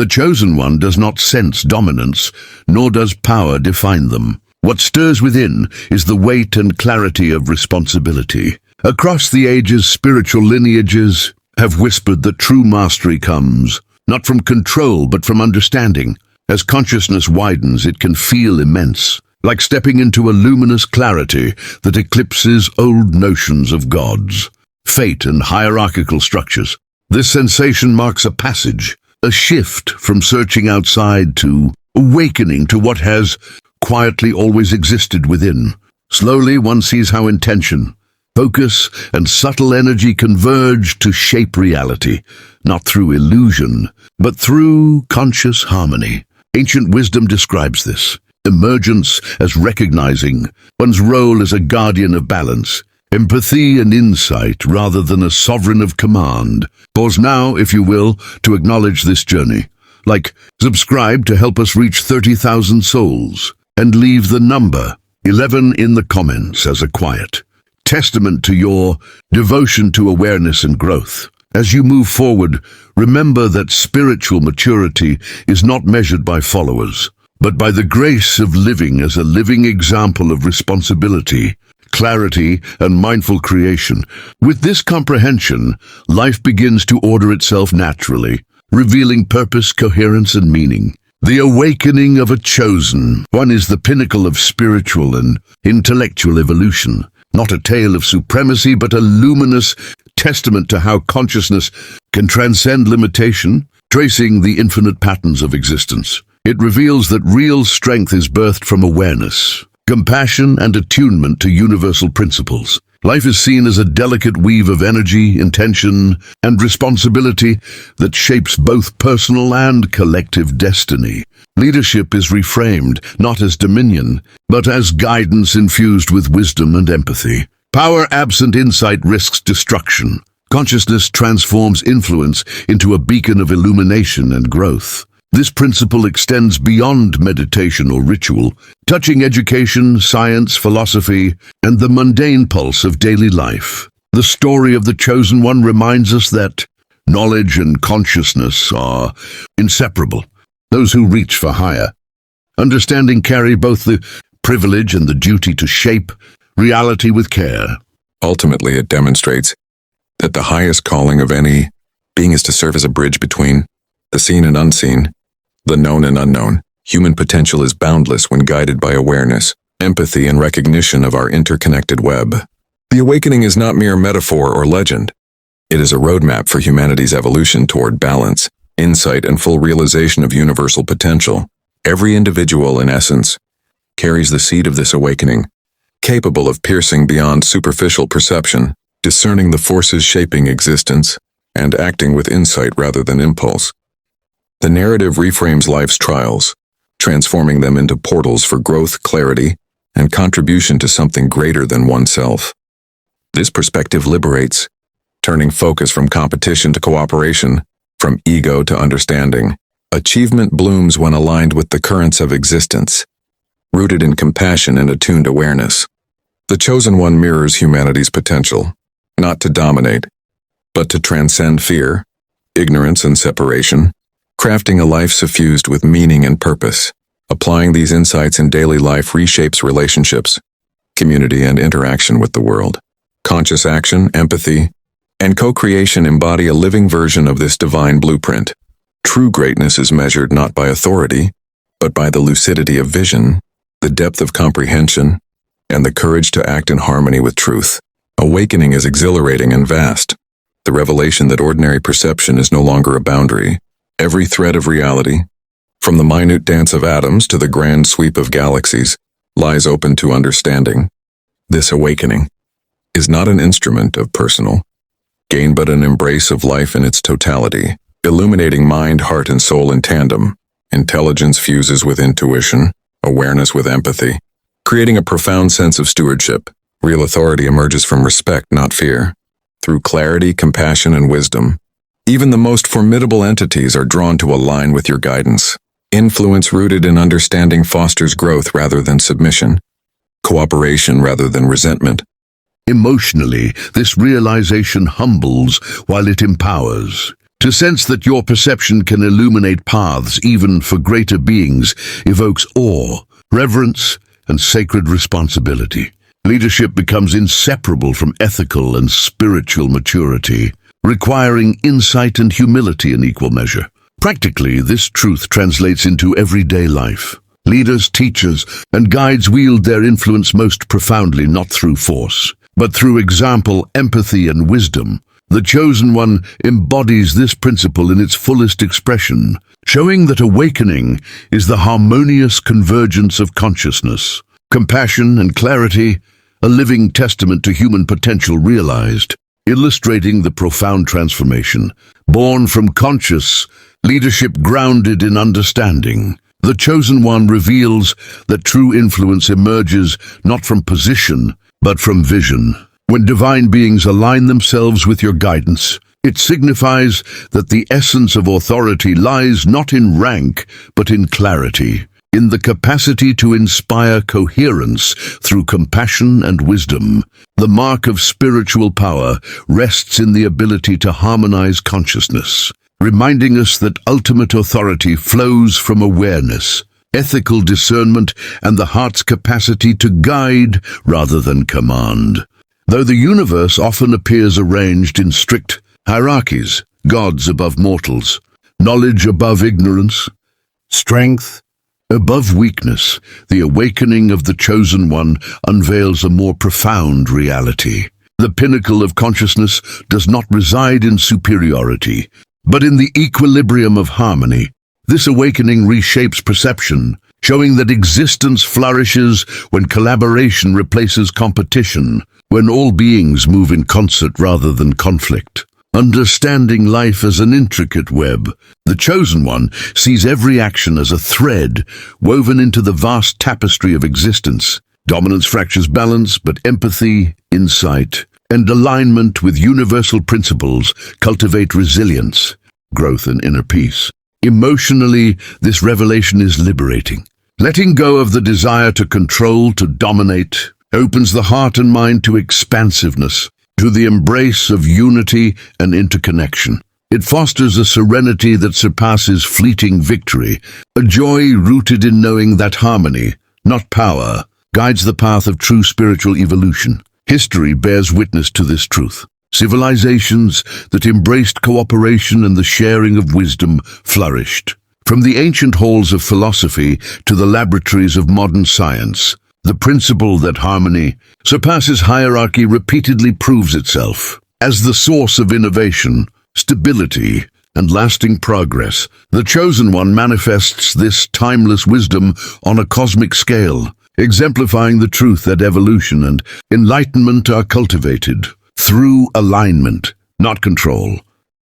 The chosen one does not sense dominance, nor does power define them. What stirs within is the weight and clarity of responsibility. Across the ages, spiritual lineages have whispered that true mastery comes, not from control, but from understanding. As consciousness widens, it can feel immense, like stepping into a luminous clarity that eclipses old notions of gods, fate, and hierarchical structures. This sensation marks a passage, a shift from searching outside to awakening to what has quietly always existed within. Slowly, one sees how intention, focus, and subtle energy converge to shape reality, not through illusion, but through conscious harmony. Ancient wisdom describes this emergence as recognizing one's role as a guardian of balance, empathy and insight rather than a sovereign of command. Pause now, if you will, to acknowledge this journey. Like, subscribe to help us reach 30,000 souls, and leave the number 11 in the comments as a quiet testament to your devotion to awareness and growth. As you move forward, remember that spiritual maturity is not measured by followers, but by the grace of living as a living example of responsibility, clarity, and mindful creation. With this comprehension, life begins to order itself naturally, revealing purpose, coherence, and meaning. The awakening of a chosen one is the pinnacle of spiritual and intellectual evolution, not a tale of supremacy, but a luminous testament to how consciousness can transcend limitation, tracing the infinite patterns of existence. It reveals that real strength is birthed from awareness, compassion, and attunement to universal principles. Life is seen as a delicate weave of energy, intention, and responsibility that shapes both personal and collective destiny. Leadership is reframed not as dominion, but as guidance infused with wisdom and empathy. Power absent insight risks destruction. Consciousness transforms influence into a beacon of illumination and growth. This principle extends beyond meditation or ritual, touching education, science, philosophy, and the mundane pulse of daily life. The story of the chosen one reminds us that knowledge and consciousness are inseparable. Those who reach for higher understanding carry both the privilege and the duty to shape reality with care. Ultimately, it demonstrates that the highest calling of any being is to serve as a bridge between the seen and unseen, the known and unknown. Human potential is boundless when guided by awareness, empathy, and recognition of our interconnected web. The awakening is not mere metaphor or legend. It is a roadmap for humanity's evolution toward balance, insight, and full realization of universal potential. Every individual, in essence, carries the seed of this awakening, capable of piercing beyond superficial perception, discerning the forces shaping existence, and acting with insight rather than impulse. The narrative reframes life's trials, transforming them into portals for growth, clarity, and contribution to something greater than oneself. This perspective liberates, turning focus from competition to cooperation, from ego to understanding. Achievement blooms when aligned with the currents of existence, rooted in compassion and attuned awareness. The chosen one mirrors humanity's potential, not to dominate, but to transcend fear, ignorance, and separation, crafting a life suffused with meaning and purpose. Applying these insights in daily life reshapes relationships, community, and interaction with the world. Conscious action, empathy, and co-creation embody a living version of this divine blueprint. True greatness is measured not by authority, but by the lucidity of vision, the depth of comprehension, and the courage to act in harmony with truth. Awakening is exhilarating and vast, the revelation that ordinary perception is no longer a boundary. Every thread of reality, from the minute dance of atoms to the grand sweep of galaxies, lies open to understanding. This awakening is not an instrument of personal gain, but an embrace of life in its totality, illuminating mind, heart, and soul in tandem. Intelligence fuses with intuition, awareness with empathy, creating a profound sense of stewardship. Real authority emerges from respect, not fear. Through clarity, compassion, and wisdom, even the most formidable entities are drawn to align with your guidance. Influence rooted in understanding fosters growth rather than submission, cooperation rather than resentment. Emotionally, this realization humbles while it empowers. To sense that your perception can illuminate paths even for greater beings evokes awe, reverence, and sacred responsibility. Leadership becomes inseparable from ethical and spiritual maturity, requiring insight and humility in equal measure. Practically, this truth translates into everyday life. Leaders, teachers, and guides wield their influence most profoundly not through force, but through example, empathy, and wisdom. The Chosen One embodies this principle in its fullest expression, showing that awakening is the harmonious convergence of consciousness, compassion, and clarity, a living testament to human potential realized, illustrating the profound transformation. Born from conscious leadership grounded in understanding, the Chosen One reveals that true influence emerges not from position, but from vision. When divine beings align themselves with your guidance, it signifies that the essence of authority lies not in rank, but in clarity, in the capacity to inspire coherence through compassion and wisdom. The mark of spiritual power rests in the ability to harmonize consciousness, reminding us that ultimate authority flows from awareness, ethical discernment, and the heart's capacity to guide rather than command. Though the universe often appears arranged in strict hierarchies, gods above mortals, knowledge above ignorance, strength above weakness, the awakening of the Chosen One unveils a more profound reality. The pinnacle of consciousness does not reside in superiority, but in the equilibrium of harmony. This awakening reshapes perception, showing that existence flourishes when collaboration replaces competition, when all beings move in concert rather than conflict. Understanding life as an intricate web, the Chosen One sees every action as a thread woven into the vast tapestry of existence. Dominance fractures balance, but empathy, insight, and alignment with universal principles cultivate resilience, growth, and inner peace. Emotionally, this revelation is liberating. Letting go of the desire to control, to dominate, opens the heart and mind to expansiveness, to the embrace of unity and interconnection. It fosters a serenity that surpasses fleeting victory, a joy rooted in knowing that harmony, not power, guides the path of true spiritual evolution. History bears witness to this truth. Civilizations that embraced cooperation and the sharing of wisdom flourished. From the ancient halls of philosophy to the laboratories of modern science, the principle that harmony surpasses hierarchy repeatedly proves itself. As the source of innovation, stability, and lasting progress, the Chosen One manifests this timeless wisdom on a cosmic scale, exemplifying the truth that evolution and enlightenment are cultivated through alignment, not control.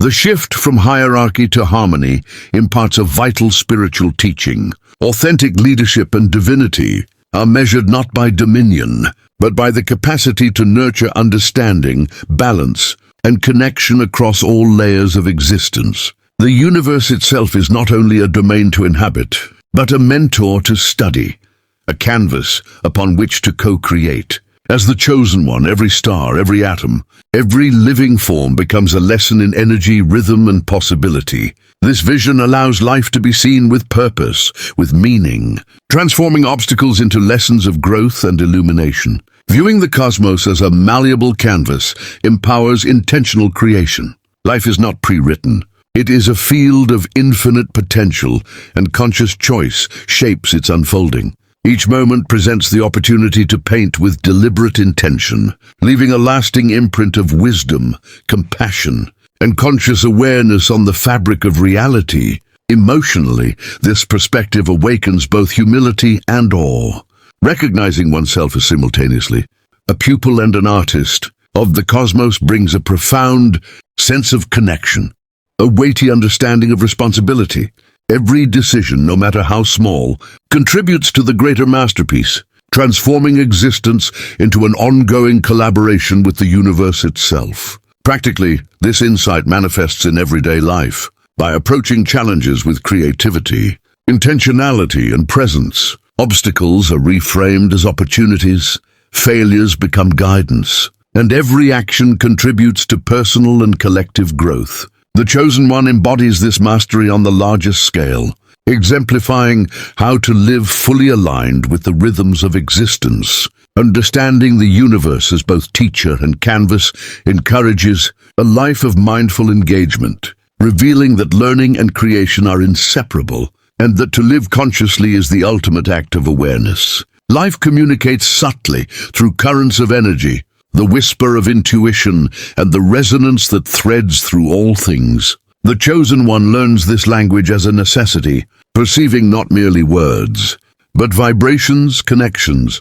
The shift from hierarchy to harmony imparts a vital spiritual teaching. Authentic leadership and divinity are measured not by dominion, but by the capacity to nurture understanding, balance, and connection across all layers of existence. The universe itself is not only a domain to inhabit, but a mentor to study, a canvas upon which to co-create. As the Chosen One, every star, every atom, every living form becomes a lesson in energy, rhythm, and possibility. This vision allows life to be seen with purpose, with meaning, transforming obstacles into lessons of growth and illumination. Viewing the cosmos as a malleable canvas empowers intentional creation. Life is not pre-written. It is a field of infinite potential, and conscious choice shapes its unfolding. Each moment presents the opportunity to paint with deliberate intention, leaving a lasting imprint of wisdom, compassion, and conscious awareness on the fabric of reality. Emotionally, this perspective awakens both humility and awe. Recognizing oneself as simultaneously a pupil and an artist of the cosmos brings a profound sense of connection, a weighty understanding of responsibility. Every decision, no matter how small, contributes to the greater masterpiece, transforming existence into an ongoing collaboration with the universe itself. Practically, this insight manifests in everyday life by approaching challenges with creativity, intentionality, and presence. Obstacles are reframed as opportunities, failures become guidance, and every action contributes to personal and collective growth. The Chosen One embodies this mastery on the largest scale, exemplifying how to live fully aligned with the rhythms of existence. Understanding the universe as both teacher and canvas encourages a life of mindful engagement, revealing that learning and creation are inseparable, and that to live consciously is the ultimate act of awareness. Life communicates subtly through currents of energy, the whisper of intuition, and the resonance that threads through all things. The Chosen One learns this language as a necessity, perceiving not merely words, but vibrations, connections,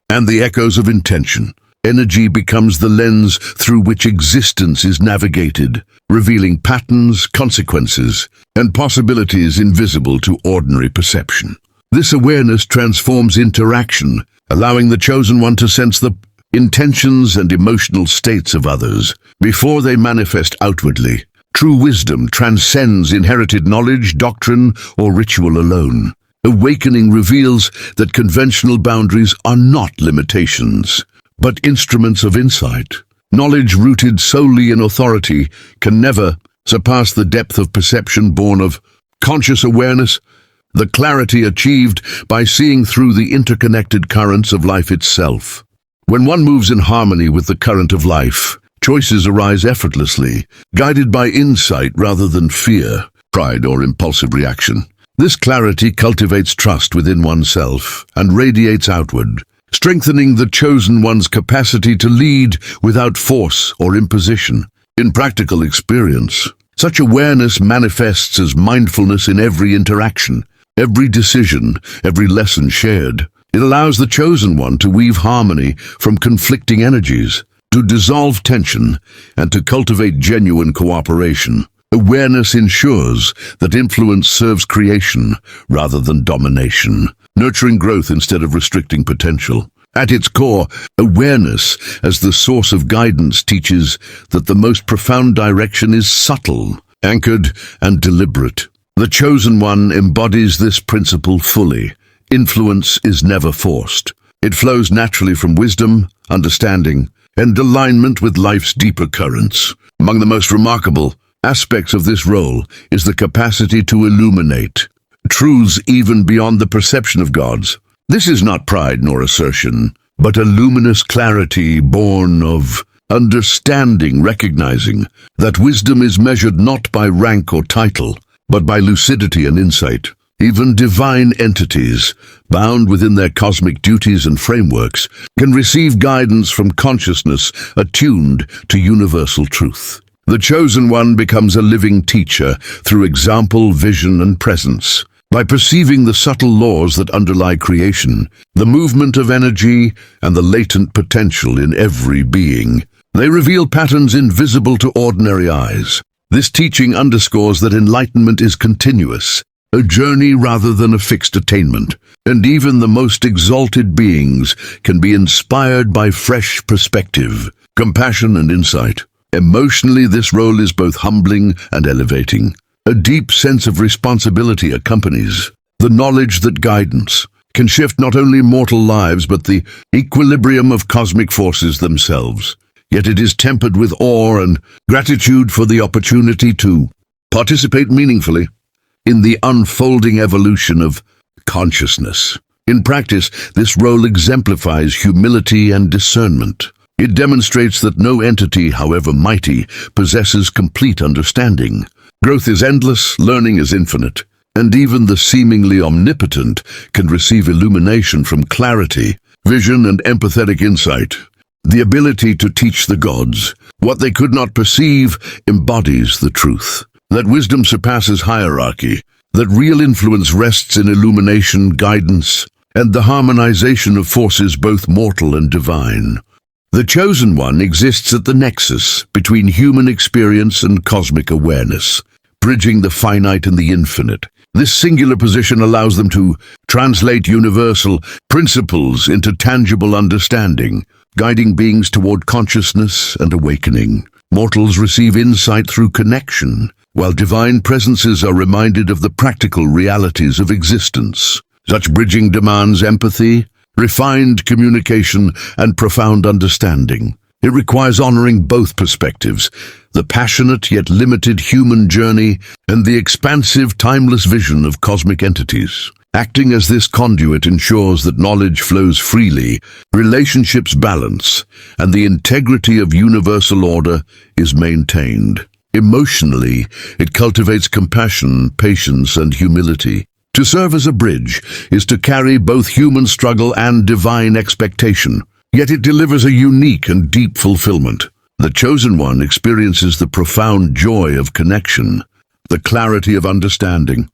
and the echoes of intention. Energy becomes the lens through which existence is navigated, revealing patterns, consequences, and possibilities invisible to ordinary perception. This awareness transforms interaction, allowing the Chosen One to sense the intentions and emotional states of others before they manifest outwardly. True wisdom transcends inherited knowledge, doctrine, or ritual alone. Awakening reveals that conventional boundaries are not limitations, but instruments of insight. Knowledge rooted solely in authority can never surpass the depth of perception born of conscious awareness, the clarity achieved by seeing through the interconnected currents of life itself. When one moves in harmony with the current of life, choices arise effortlessly, guided by insight rather than fear, pride, or impulsive reaction. This clarity cultivates trust within oneself and radiates outward, strengthening the Chosen One's capacity to lead without force or imposition. In practical experience, such awareness manifests as mindfulness in every interaction, every decision, every lesson shared. It allows the Chosen One to weave harmony from conflicting energies, to dissolve tension, and to cultivate genuine cooperation. Awareness ensures that influence serves creation rather than domination, nurturing growth instead of restricting potential. At its core, awareness as the source of guidance teaches that the most profound direction is subtle, anchored, and deliberate. The Chosen One embodies this principle fully. Influence is never forced. It flows naturally from wisdom, understanding, and alignment with life's deeper currents. Among the most remarkable aspects of this role is the capacity to illuminate truths even beyond the perception of gods. This is not pride nor assertion, but a luminous clarity born of understanding, recognizing that wisdom is measured not by rank or title, but by lucidity and insight. Even divine entities, bound within their cosmic duties and frameworks, can receive guidance from consciousness attuned to universal truth. The Chosen One becomes a living teacher through example, vision, and presence. By perceiving the subtle laws that underlie creation, the movement of energy, and the latent potential in every being, they reveal patterns invisible to ordinary eyes. This teaching underscores that enlightenment is continuous, a journey rather than a fixed attainment, and even the most exalted beings can be inspired by fresh perspective, compassion, and insight. Emotionally, this role is both humbling and elevating. A deep sense of responsibility accompanies the knowledge that guidance can shift not only mortal lives but the equilibrium of cosmic forces themselves. Yet it is tempered with awe and gratitude for the opportunity to participate meaningfully in the unfolding evolution of consciousness. In practice, this role exemplifies humility and discernment. It demonstrates that no entity, however mighty, possesses complete understanding. Growth is endless, learning is infinite, and even the seemingly omnipotent can receive illumination from clarity, vision, and empathetic insight. The ability to teach the gods what they could not perceive embodies the truth. That wisdom surpasses hierarchy, that real influence rests in illumination, guidance, and the harmonization of forces both mortal and divine. The Chosen One exists at the nexus between human experience and cosmic awareness, bridging the finite and the infinite. This singular position allows them to translate universal principles into tangible understanding, guiding beings toward consciousness and awakening. Mortals receive insight through connection, while divine presences are reminded of the practical realities of existence. Such bridging demands empathy, refined communication, and profound understanding. It requires honoring both perspectives, the passionate yet limited human journey and the expansive, timeless vision of cosmic entities. Acting as this conduit ensures that knowledge flows freely, relationships balance, and the integrity of universal order is maintained. Emotionally, it cultivates compassion, patience, and humility. To serve as a bridge is to carry both human struggle and divine expectation, yet it delivers a unique and deep fulfillment. The chosen one experiences the profound joy of connection, the clarity of understanding,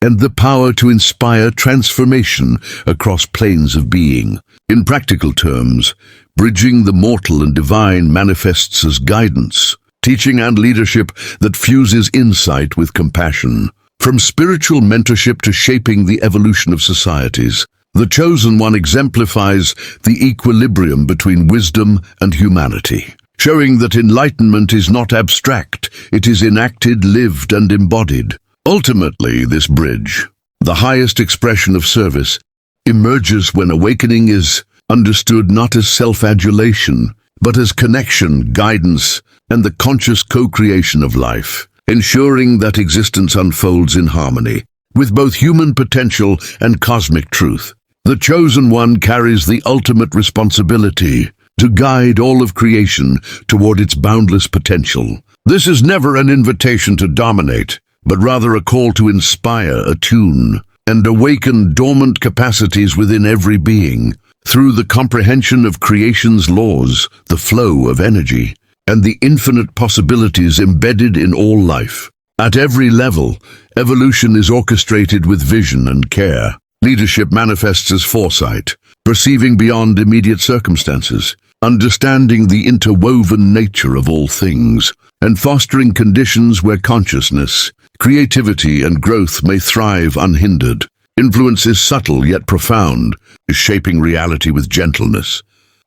and the power to inspire transformation across planes of being. In practical terms, bridging the mortal and divine manifests as guidance, teaching and leadership that fuses insight with compassion. From spiritual mentorship to shaping the evolution of societies, the chosen one exemplifies the equilibrium between wisdom and humanity, showing that enlightenment is not abstract, it is enacted, lived, and embodied. Ultimately, this bridge, the highest expression of service, emerges when awakening is understood not as self-adulation, but as connection, guidance, and the conscious co-creation of life, ensuring that existence unfolds in harmony with both human potential and cosmic truth. The chosen one carries the ultimate responsibility to guide all of creation toward its boundless potential. This is never an invitation to dominate, but rather a call to inspire, attune, and awaken dormant capacities within every being through the comprehension of creation's laws, the flow of energy, and the infinite possibilities embedded in all life. At every level, evolution is orchestrated with vision and care. Leadership manifests as foresight, perceiving beyond immediate circumstances, understanding the interwoven nature of all things, and fostering conditions where consciousness, creativity, and growth may thrive unhindered. Influence is subtle yet profound, shaping reality with gentleness,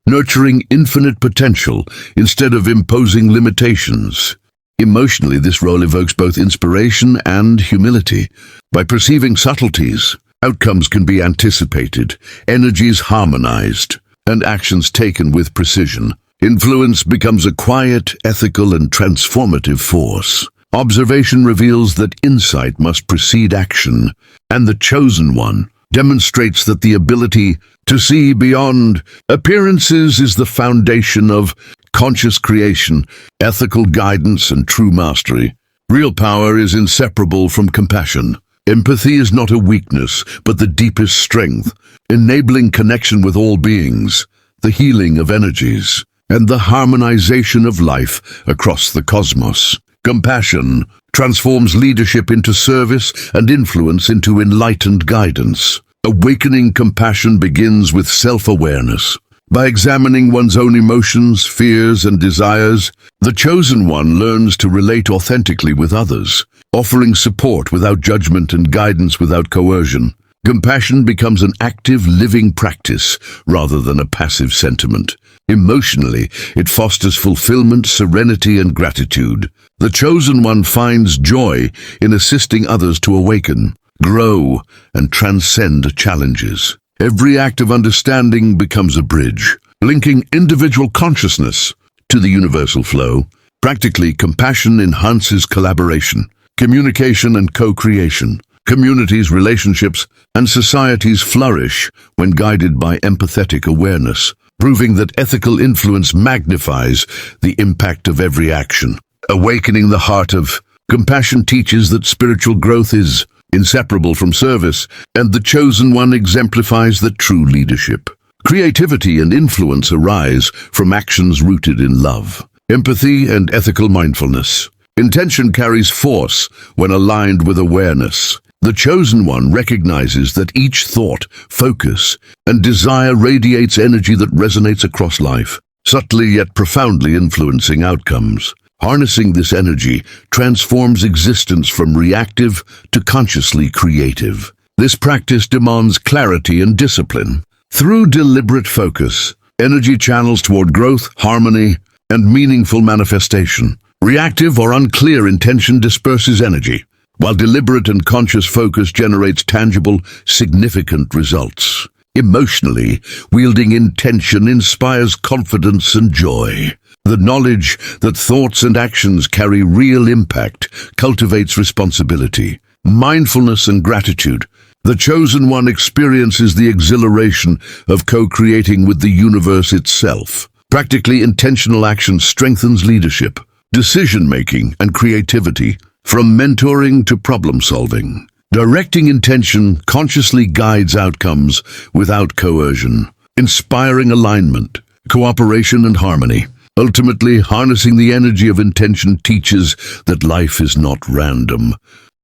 nurturing infinite potential instead of imposing limitations. Emotionally, this role evokes both inspiration and humility. By perceiving subtleties, outcomes can be anticipated, energies harmonized, and actions taken with precision. Influence becomes a quiet, ethical, and transformative force. Observation reveals that insight must precede action, and the chosen one demonstrates that the ability to see beyond appearances is the foundation of conscious creation, ethical guidance, and true mastery. Real power is inseparable from compassion. Empathy is not a weakness, but the deepest strength, enabling connection with all beings, the healing of energies, and the harmonization of life across the cosmos. Compassion transforms leadership into service and influence into enlightened guidance. Awakening compassion begins with self-awareness. By examining one's own emotions, fears, and desires, the chosen one learns to relate authentically with others, offering support without judgment and guidance without coercion. Compassion becomes an active, living practice rather than a passive sentiment. Emotionally, it fosters fulfillment, serenity, and gratitude. The chosen one finds joy in assisting others to awaken, grow, and transcend challenges. Every act of understanding becomes a bridge, linking individual consciousness to the universal flow. Practically, compassion enhances collaboration, communication, and co-creation. Communities, relationships, and societies flourish when guided by empathetic awareness, proving that ethical influence magnifies the impact of every action. Awakening the heart of compassion teaches that spiritual growth is inseparable from service, and the chosen one exemplifies that true leadership. Creativity and influence arise from actions rooted in love, empathy, and ethical mindfulness. Intention carries force when aligned with awareness. The chosen one recognizes that each thought, focus, and desire radiates energy that resonates across life, subtly yet profoundly influencing outcomes. Harnessing this energy transforms existence from reactive to consciously creative. This practice demands clarity and discipline. Through deliberate focus, energy channels toward growth, harmony, and meaningful manifestation. Reactive or unclear intention disperses energy, while deliberate and conscious focus generates tangible, significant results. Emotionally, wielding intention inspires confidence and joy. The knowledge that thoughts and actions carry real impact cultivates responsibility, mindfulness, and gratitude. The chosen one experiences the exhilaration of co-creating with the universe itself. Practically intentional action strengthens leadership, decision-making, and creativity, from mentoring to problem-solving. Directing intention consciously guides outcomes without coercion, inspiring alignment, cooperation, and harmony. Ultimately, harnessing the energy of intention teaches that life is not random,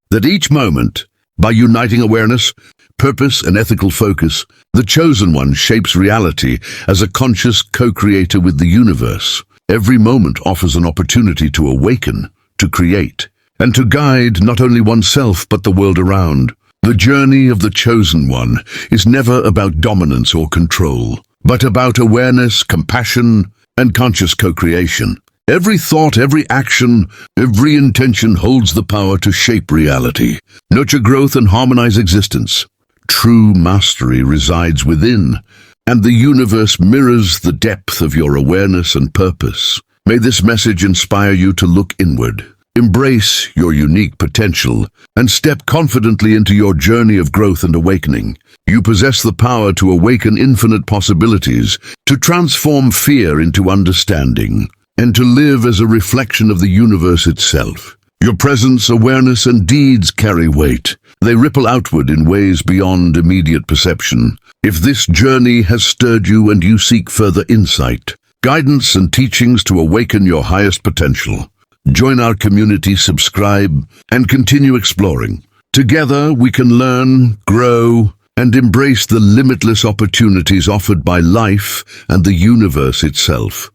that each moment, by uniting awareness, purpose, and ethical focus, the chosen one shapes reality as a conscious co-creator with the universe. Every moment offers an opportunity to awaken, to create, and to guide not only oneself but the world around. The journey of the chosen one is never about dominance or control, but about awareness, compassion, and conscious co-creation. Every thought, every action, every intention holds the power to shape reality, nurture growth, and harmonize existence. True mastery resides within, and the universe mirrors the depth of your awareness and purpose. May this message inspire you to look inward, embrace your unique potential, and step confidently into your journey of growth and awakening. You possess the power to awaken infinite possibilities, to transform fear into understanding, and to live as a reflection of the universe itself. Your presence, awareness, and deeds carry weight. They ripple outward in ways beyond immediate perception. If this journey has stirred you and you seek further insight, guidance, and teachings to awaken your highest potential, join our community, subscribe, and continue exploring. Together, we can learn, grow, and embrace the limitless opportunities offered by life and the universe itself.